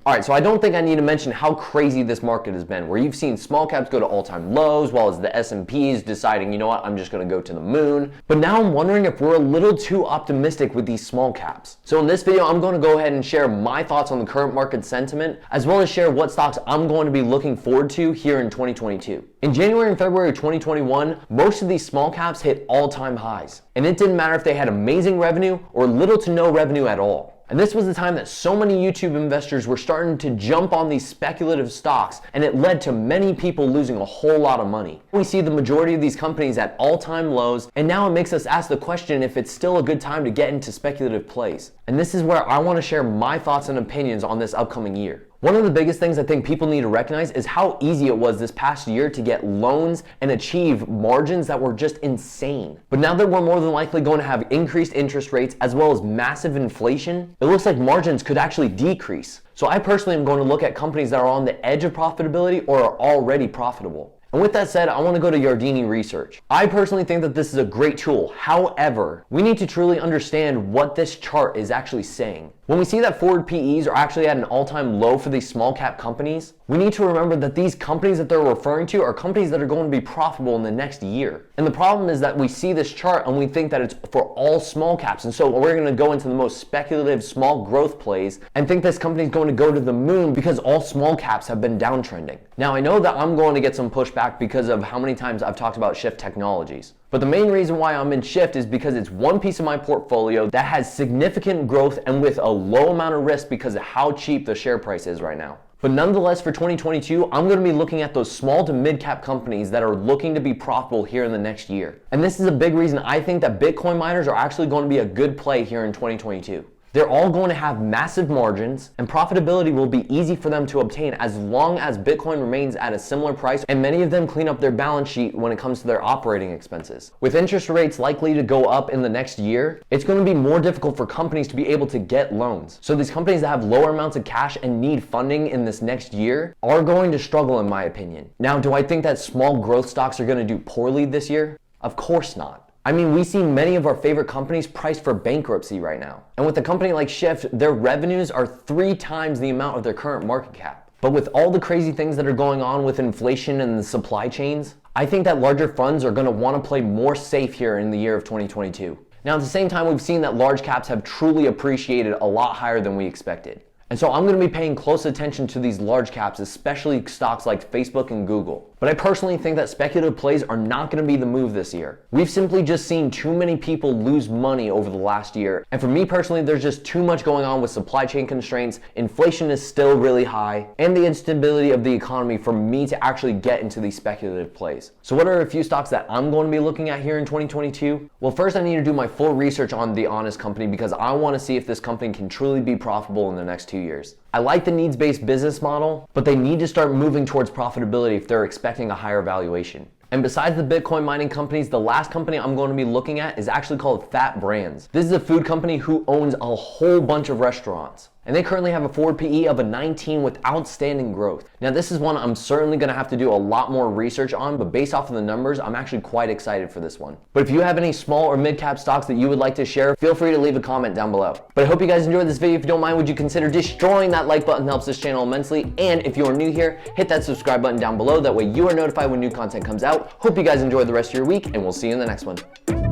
All right, so I don't think I need to mention how crazy this market has been, where you've seen small caps go to all-time lows, while as the S&Ps deciding, you know what, I'm just gonna go to the moon. But now I'm wondering if we're a little too optimistic with these small caps. So in this video, I'm gonna go ahead and share my thoughts on the current market sentiment, as well as share what stocks I'm going to be looking forward to here in 2022. In January and February of 2021, most of these small caps hit all-time highs. And it didn't matter if they had amazing revenue or little to no revenue at all. And this was the time that so many YouTube investors were starting to jump on these speculative stocks, and it led to many people losing a whole lot of money. We see the majority of these companies at all-time lows, and now it makes us ask the question if it's still a good time to get into speculative plays. And this is where I want to share my thoughts and opinions on this upcoming year. One of the biggest things I think people need to recognize is how easy it was this past year to get loans and achieve margins that were just insane. But now that we're more than likely going to have increased interest rates as well as massive inflation, it looks like margins could actually decrease. So I personally am going to look at companies that are on the edge of profitability or are already profitable. And with that said, I want to go to Yardeni Research. I personally think that this is a great tool. However, we need to truly understand what this chart is actually saying. When we see that forward PEs are actually at an all-time low for these small cap companies, we need to remember that these companies that they're referring to are companies that are going to be profitable in the next year. And the problem is that we see this chart and we think that it's for all small caps. And so we're going to go into the most speculative small growth plays and think this company is going to go to the moon because all small caps have been downtrending. Now, I know that I'm going to get some pushback because of how many times I've talked about Shift Technologies. But the main reason why I'm in Shift is because it's one piece of my portfolio that has significant growth and with a low amount of risk because of how cheap the share price is right now. But nonetheless, for 2022, I'm going to be looking at those small to mid cap companies that are looking to be profitable here in the next year. And this is a big reason I think that Bitcoin miners are actually going to be a good play here in 2022. They're all going to have massive margins, and profitability will be easy for them to obtain as long as Bitcoin remains at a similar price, and many of them clean up their balance sheet when it comes to their operating expenses. With interest rates likely to go up in the next year, it's going to be more difficult for companies to be able to get loans. So these companies that have lower amounts of cash and need funding in this next year are going to struggle, in my opinion. Now, do I think that small growth stocks are going to do poorly this year? Of course not. I mean, we see many of our favorite companies priced for bankruptcy right now. And with a company like Shift, their revenues are 3 times the amount of their current market cap. But with all the crazy things that are going on with inflation and the supply chains, I think that larger funds are going to want to play more safe here in the year of 2022. Now, at the same time, we've seen that large caps have truly appreciated a lot higher than we expected. And so I'm going to be paying close attention to these large caps, especially stocks like Facebook and Google. But I personally think that speculative plays are not going to be the move this year. We've simply just seen too many people lose money over the last year. And for me personally, there's just too much going on with supply chain constraints. Inflation is still really high, and the instability of the economy for me to actually get into these speculative plays. So what are a few stocks that I'm going to be looking at here in 2022? Well, first I need to do my full research on the Honest company because I want to see if this company can truly be profitable in the next 2 years. I like the needs-based business model, but they need to start moving towards profitability if they're expecting a higher valuation. And besides the Bitcoin mining companies, the last company I'm going to be looking at is actually called Fat Brands. This is a food company who owns a whole bunch of restaurants. And they currently have a forward PE of a 19 with outstanding growth. Now, this is one I'm certainly going to have to do a lot more research on, but based off of the numbers, I'm actually quite excited for this one. But if you have any small or mid-cap stocks that you would like to share, feel free to leave a comment down below. But I hope you guys enjoyed this video. If you don't mind, would you consider destroying that like button? It helps this channel immensely. And if you are new here, hit that subscribe button down below. That way you are notified when new content comes out. Hope you guys enjoy the rest of your week, and we'll see you in the next one.